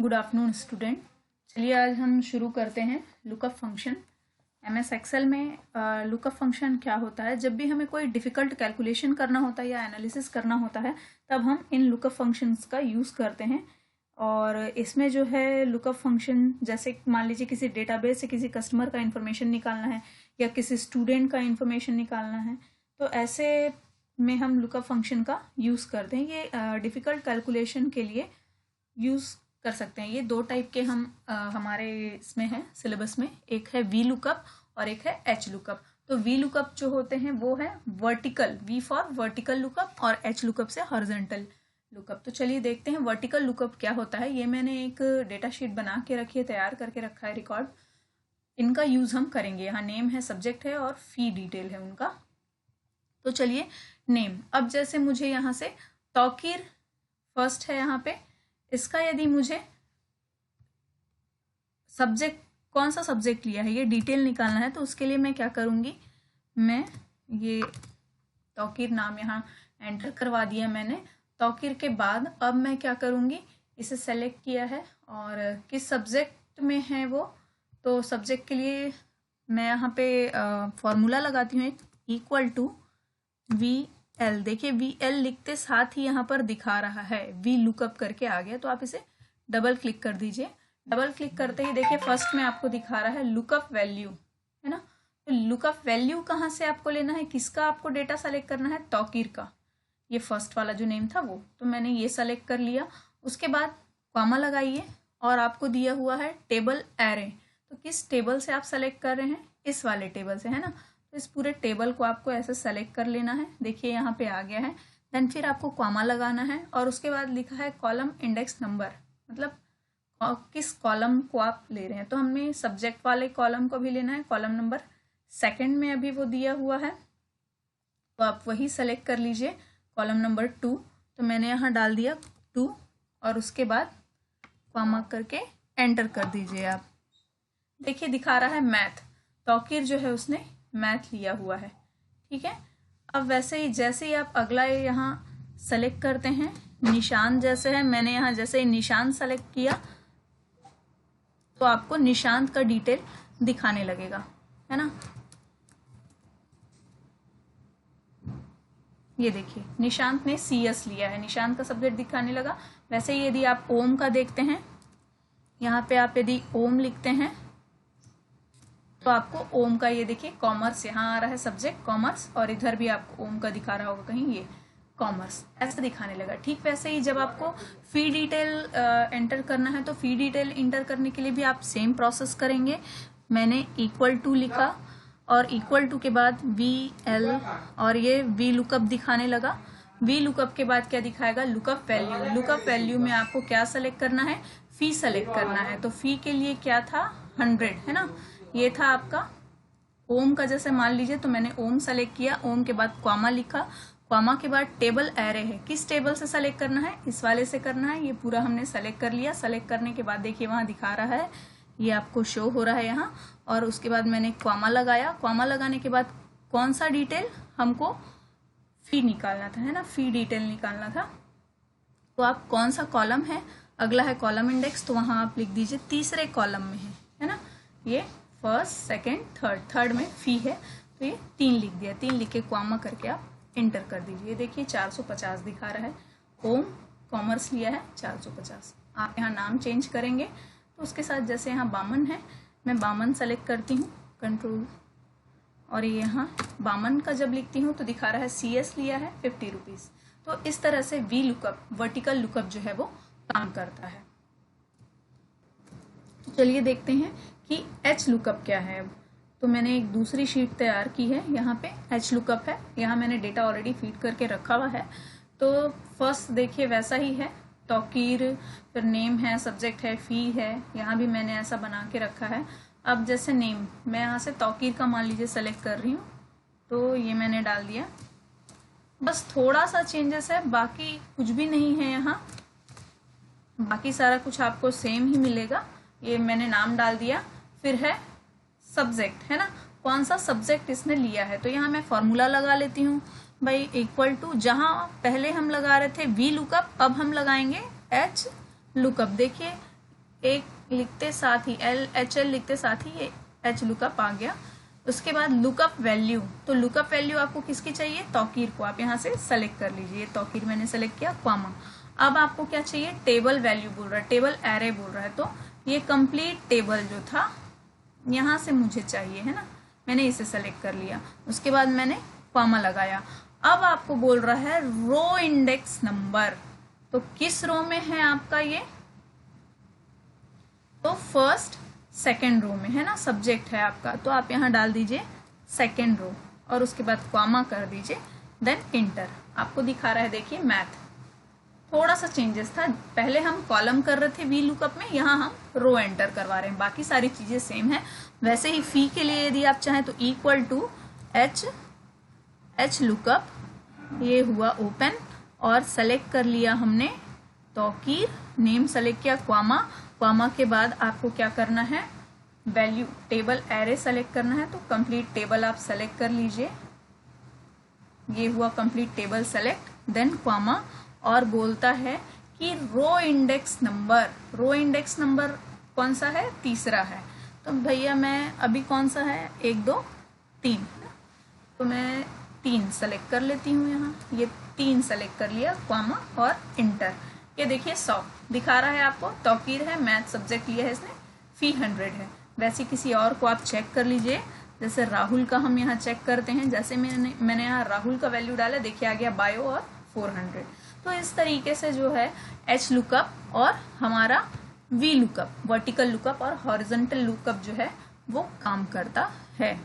Good afternoon student. चलिए आज हम शुरू करते हैं लुकअप फंक्शन। एमएस एक्सेल में लुकअप फंक्शन क्या होता है, जब भी हमें कोई डिफ़िकल्ट कैलकुलेशन करना होता है या एनालिसिस करना होता है तब हम इन लुकअप फंक्शंस का यूज़ करते हैं। और इसमें जो है लुकअप फंक्शन, जैसे मान लीजिए किसी डेटाबेस से किसी कस्टमर का इन्फॉर्मेशन निकालना है या किसी स्टूडेंट का इन्फॉर्मेशन निकालना है, तो ऐसे में हम लुकअप फंक्शन का यूज़ करते हैं। ये डिफ़िकल्ट कैलकुलेशन के लिए यूज़ कर सकते हैं। ये दो टाइप के हम हमारे इसमें है सिलेबस में, एक है वी लुकअप और एक है एच लुकअप। तो वी लुकअप जो होते हैं वो है vertical, V for vertical lookup, और एच लुकअप से हॉरिजॉन्टल लुकअप। तो चलिए देखते हैं वर्टिकल लुकअप क्या होता है। ये मैंने एक डेटा शीट बना के रखी है, तैयार करके रखा है रिकॉर्ड। इनका यूज़ हम करेंगे। यहाँ नेम है, सब्जेक्ट है और फी डिटेल है उनका। तो चलिए नेम, अब जैसे मुझे यहाँ से तौकीर फर्स्ट है यहाँ पे, इसका यदि मुझे सब्जेक्ट, कौन सा सब्जेक्ट लिया है ये डिटेल निकालना है, तो उसके लिए मैं क्या करूँगी, मैं ये तौकीर नाम यहाँ एंटर करवा दिया मैंने। तौकीर के बाद अब मैं क्या करूँगी, इसे सेलेक्ट किया है और किस सब्जेक्ट में है वो, तो सब्जेक्ट के लिए मैं यहाँ पे फॉर्मूला लगाती हूँ, एक इक्वल टू वी एल। देखिए वी एल लिखते साथ ही यहाँ पर दिखा रहा है वी लुकअप करके आ गया, तो आप इसे डबल क्लिक कर दीजिए। डबल क्लिक करते ही देखिए फर्स्ट में आपको दिखा रहा है लुकअप वैल्यू, है ना। तो लुकअप वैल्यू कहाँ से आपको लेना है, किसका आपको डेटा सेलेक्ट करना है, तौकीर का। ये फर्स्ट वाला जो नेम था वो, तो मैंने ये सेलेक्ट कर लिया। उसके बाद कॉमा लगाइए और आपको दिया हुआ है टेबल एरे। तो किस टेबल से आप सेलेक्ट कर रहे हैं, इस वाले टेबल से, है ना। तो इस पूरे टेबल को आपको ऐसे सेलेक्ट कर लेना है। देखिए यहाँ पे आ गया है। देन फिर आपको कॉमा लगाना है और उसके बाद लिखा है कॉलम इंडेक्स नंबर, मतलब किस कॉलम को आप ले रहे हैं। तो हमें सब्जेक्ट वाले कॉलम को भी लेना है, कॉलम नंबर सेकंड में अभी वो दिया हुआ है, तो आप वही सेलेक्ट कर लीजिए, कॉलम नंबर 2। तो मैंने यहाँ डाल दिया 2 और उसके बाद कॉमा करके एंटर कर दीजिए आप। देखिए दिखा रहा है मैथ, तौकीर जो है उसने मैथ लिया हुआ है, ठीक है। अब वैसे ही जैसे ही आप अगला यहाँ सेलेक्ट करते हैं, निशान जैसे है, मैंने यहाँ जैसे ही निशान सेलेक्ट किया तो आपको निशान का डिटेल दिखाने लगेगा, है ना। ये देखिए निशांत ने CS लिया है, निशांत का सब्जेक्ट दिखाने लगा। वैसे ही यदि आप ओम का देखते हैं, यहाँ पे आप यदि ओम लिखते हैं तो आपको ओम का, ये देखिए कॉमर्स यहाँ आ रहा है, सब्जेक्ट कॉमर्स, और इधर भी आपको ओम का दिखा रहा होगा कहीं, ये कॉमर्स ऐसा दिखाने लगा। ठीक वैसे ही जब आपको फी डिटेल एंटर करना है, तो फी डिटेल एंटर करने के लिए भी आप सेम प्रोसेस करेंगे। मैंने इक्वल टू लिखा और इक्वल टू के बाद VL और ये वी लुकअप दिखाने लगा। वी लुकअप के बाद क्या दिखाएगा, लुकअप वैल्यू। लुकअप वैल्यू में आपको क्या सेलेक्ट करना है, फी सेलेक्ट करना है। तो फी के लिए क्या था, 100, है ना। ये था आपका ओम का, जैसे मान लीजिए, तो मैंने ओम सेलेक्ट किया, ओम के बाद कॉमा लिखा, कॉमा के बाद टेबल एरे है, किस टेबल से सेलेक्ट करना है, इस वाले से करना है। ये पूरा हमने सेलेक्ट कर लिया। सेलेक्ट करने के बाद देखिए वहाँ दिखा रहा है, ये आपको शो हो रहा है यहाँ। और उसके बाद मैंने कॉमा लगाया। कॉमा लगाने के बाद कौन सा डिटेल हमको, फी निकालना था, है ना, फी डिटेल निकालना था। तो आप कौन सा कॉलम है, अगला है कॉलम इंडेक्स, तो वहाँ आप लिख दीजिए तीसरे कॉलम में है ना। ये फर्स्ट, सेकेंड, थर्ड में फी है, तो ये 3 लिख दिया। 3 लिख के कॉमा करके आप एंटर कर दीजिए। देखिए 450 दिखा रहा है, ओम कॉमर्स लिया है 450। आप यहाँ नाम चेंज करेंगे तो उसके साथ, जैसे यहाँ बामन है, मैं बामन सेलेक्ट करती हूँ, कंट्रोल, और ये यहाँ बामन का जब लिखती हूँ तो दिखा रहा है CS लिया है 50 रुपीज़। तो इस तरह से वी लुकअप, वर्टिकल लुकअप जो है वो काम करता है। तो चलिए देखते हैं कि एच लुकअप क्या है। तो मैंने एक दूसरी शीट तैयार की है, यहाँ पे एच लुकअप है। यहाँ मैंने डेटा ऑलरेडी फीड करके रखा हुआ है। तो फर्स्ट देखिए वैसा ही है, तौकीर, फिर नेम है, सब्जेक्ट है, फी है, यहाँ भी मैंने ऐसा बना के रखा है। अब जैसे नेम, मैं यहाँ से तौकीर का मान लीजिए सेलेक्ट कर रही हूँ, तो ये मैंने डाल दिया। बस थोड़ा सा चेंजेस है, बाकी कुछ भी नहीं है यहाँ, बाकी सारा कुछ आपको सेम ही मिलेगा। ये मैंने नाम डाल दिया। फिर है सब्जेक्ट, है ना, कौन सा सब्जेक्ट इसने लिया है। तो यहाँ मैं फॉर्मूला लगा लेती हूँ भाई, इक्वल टू, जहाँ पहले हम लगा रहे थे वी लुकअप, अब हम लगाएंगे एच लुकअप। देखिए एक लिखते साथ ही HL लिखते साथ ही ये H लुकअप आ गया। उसके बाद लुकअप वैल्यू, तो लुकअप वैल्यू आपको किसकी चाहिए, तौकीर को आप यहाँ से सेलेक्ट कर लीजिए। तौकीर मैंने सेलेक्ट किया, कॉमा। अब आपको क्या चाहिए, टेबल वैल्यू बोल रहा है, टेबल एरे बोल रहा है, तो ये कंप्लीट टेबल जो था यहाँ से मुझे चाहिए, है ना, मैंने इसे सेलेक्ट कर लिया। उसके बाद मैंने कॉमा लगाया। अब आपको बोल रहा है रो इंडेक्स नंबर, तो किस रो में है आपका ये, तो फर्स्ट सेकेंड रो में है ना, सब्जेक्ट है आपका, तो आप यहाँ डाल दीजिए सेकेंड रो और उसके बाद कॉमा कर दीजिए, देन इंटर। आपको दिखा रहा है, देखिए मैथ, थोड़ा सा चेंजेस था, पहले हम कॉलम कर रहे थे वी लुकअप में, यहाँ हम रो एंटर करवा रहे हैं, बाकी सारी चीजें सेम है। वैसे ही फी के लिए यदि आप चाहें तो इक्वल टू एच लुकअप, ये हुआ ओपन और सेलेक्ट कर लिया हमने तौकीर, नेम सेलेक्ट किया, कॉमा के बाद आपको क्या करना है, वैल्यू टेबल एरे सेलेक्ट करना है, तो कंप्लीट टेबल आप सेलेक्ट कर लीजिए, ये हुआ complete table select, then comma, और बोलता है कि रो इंडेक्स नंबर कौन सा है, तीसरा है। तो भैया मैं अभी कौन सा है, 1 2 3, तो मैं 3 सेलेक्ट कर लेती हूँ, यहाँ ये 3 सेलेक्ट कर लिया, कॉमा और इंटर। ये देखिए 100 दिखा रहा है आपको, तौकीर है, मैथ सब्जेक्ट लिया है इसने, फी 100 है। वैसे किसी और को आप चेक कर लीजिए, जैसे राहुल का हम यहाँ चेक करते हैं, जैसे मैंने यहाँ राहुल का वैल्यू डाला, देखिए आ गया बायो और 400। तो इस तरीके से जो है एच लुकअप और हमारा वी लुकअप, वर्टिकल लुकअप और हॉरिजॉन्टल लुकअप जो है वो काम करता है।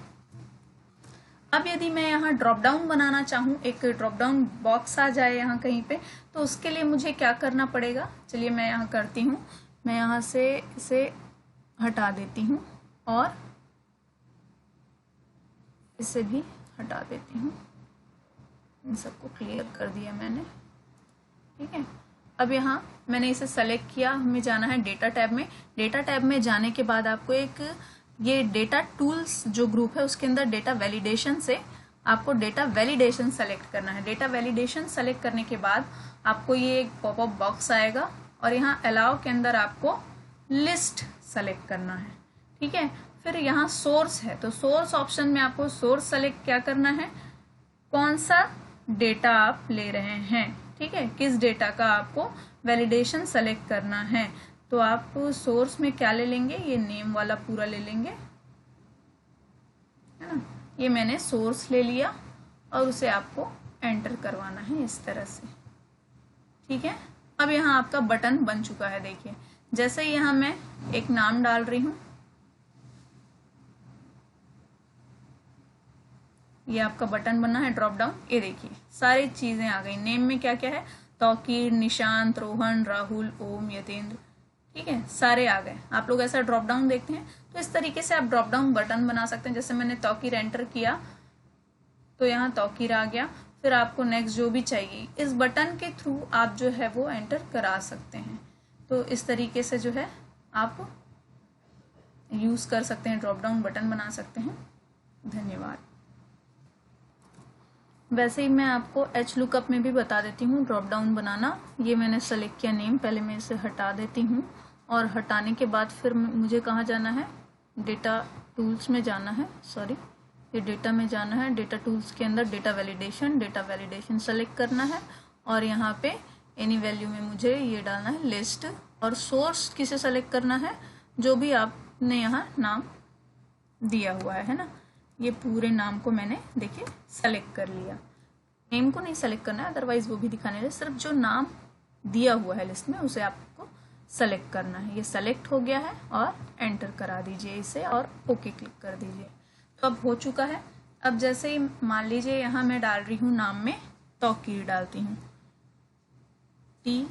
अब यदि मैं यहाँ ड्रॉप डाउन बनाना चाहूँ, एक ड्रॉप डाउन बॉक्स आ जाए यहाँ कहीं पे, तो उसके लिए मुझे क्या करना पड़ेगा, चलिए मैं यहाँ करती हूँ, मैं यहाँ से इसे हटा देती हूँ और इसे भी हटा देती हूँ, इन सबको क्लियर कर दिया मैंने, ठीक है। अब यहाँ मैंने इसे सेलेक्ट किया, हमें जाना है डेटा टैब में। डेटा टैब में जाने के बाद आपको एक ये डेटा टूल्स जो ग्रुप है उसके अंदर डेटा वैलिडेशन से आपको डेटा वैलिडेशन सेलेक्ट करना है। डेटा वैलिडेशन सेलेक्ट करने के बाद आपको ये एक पॉपअप बॉक्स आएगा और यहाँ अलाउ के अंदर आपको लिस्ट सेलेक्ट करना है, ठीक है। फिर यहाँ सोर्स है, तो सोर्स ऑप्शन में आपको सोर्स सेलेक्ट क्या करना है, कौन सा डेटा आप ले रहे हैं, ठीक है, किस डेटा का आपको वैलिडेशन सेलेक्ट करना है। तो आप सोर्स में क्या ले लेंगे, ये नेम वाला पूरा ले लेंगे, है ना, ये मैंने सोर्स ले लिया और उसे आपको एंटर करवाना है इस तरह से, ठीक है। अब यहाँ आपका बटन बन चुका है, देखिए जैसे ही यहाँ मैं एक नाम डाल रही हूँ, ये आपका बटन बना है ड्रॉप डाउन, ये देखिए सारी चीजें आ गई। नेम में क्या क्या है, तौकीर, निशांत, रोहन, राहुल, ओम, यतेंद्र, ठीक है, सारे आ गए। आप लोग ऐसा ड्रॉप डाउन देखते हैं, तो इस तरीके से आप ड्रॉप डाउन बटन बना सकते हैं। जैसे मैंने तौकीर एंटर किया तो यहाँ तौकीर आ गया, फिर आपको नेक्स्ट जो भी चाहिए इस बटन के थ्रू आप जो है वो एंटर करा सकते हैं। तो इस तरीके से जो है आप यूज कर सकते हैं, ड्रॉप डाउन बटन बना सकते हैं। धन्यवाद। वैसे ही मैं आपको एच लुकअप में भी बता देती हूँ ड्रॉप डाउन बनाना। ये मैंने सेलेक्ट किया नेम, पहले मैं इसे हटा देती हूँ और हटाने के बाद फिर मुझे कहाँ जाना है, डेटा टूल्स में जाना है, सॉरी ये डेटा में जाना है। डेटा टूल्स के अंदर डेटा वैलिडेशन सेलेक्ट करना है और यहाँ पे एनी वैल्यू में मुझे ये डालना है लिस्ट, और सोर्स किसे सेलेक्ट करना है, जो भी आपने यहाँ नाम दिया हुआ है ना, ये पूरे नाम को मैंने देखिए सेलेक्ट कर लिया। नेम को नहीं सेलेक्ट करना है, अदरवाइज वो भी दिखाने लगे, सिर्फ जो नाम दिया हुआ है लिस्ट में उसे आपको सेलेक्ट करना है। ये सेलेक्ट हो गया है और एंटर करा दीजिए इसे और ओके क्लिक कर दीजिए। तो अब हो चुका है। अब जैसे ही मान लीजिए यहाँ मैं डाल रही हूँ नाम में तौकीर डालती हूँ, टी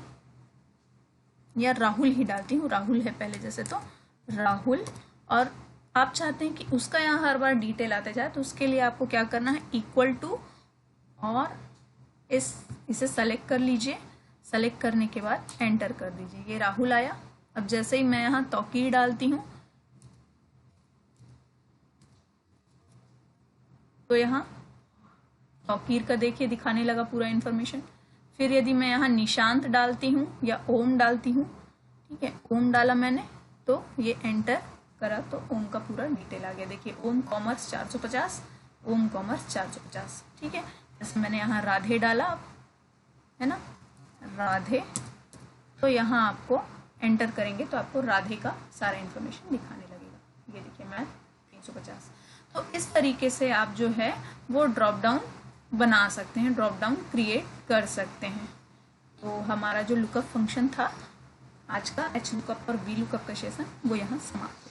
या राहुल ही डालती हूँ, राहुल है पहले जैसे, तो राहुल, और आप चाहते हैं कि उसका यहाँ हर बार डिटेल आते जाए, तो उसके लिए आपको क्या करना है, इक्वल टू और इसे सेलेक्ट कर लीजिए। सेलेक्ट करने के बाद एंटर कर दीजिए, ये राहुल आया। अब जैसे ही मैं यहाँ तौकीर डालती हूँ तो यहाँ तौकीर का देखिए दिखाने लगा पूरा इन्फॉर्मेशन। फिर यदि मैं यहाँ निशांत डालती हूँ या ओम डालती हूँ, ठीक है, ओम डाला मैंने तो ये एंटर करा तो ओम का पूरा डिटेल आ गया। देखिए ओम कॉमर्स 450, ओम कॉमर्स 450, ठीक है। जैसे मैंने यहाँ राधे डाला है ना, राधे, तो यहाँ आपको एंटर करेंगे तो आपको राधे का सारा इन्फॉर्मेशन दिखाने लगेगा। ये देखिए मैथ 350। तो इस तरीके से आप जो है वो ड्रॉप डाउन बना सकते हैं, ड्रॉप डाउन क्रिएट कर सकते हैं। तो हमारा जो लुकअप फंक्शन था आज का, एच लुकअप और वी लुकअप का सेशन, वो यहाँ समाप्त।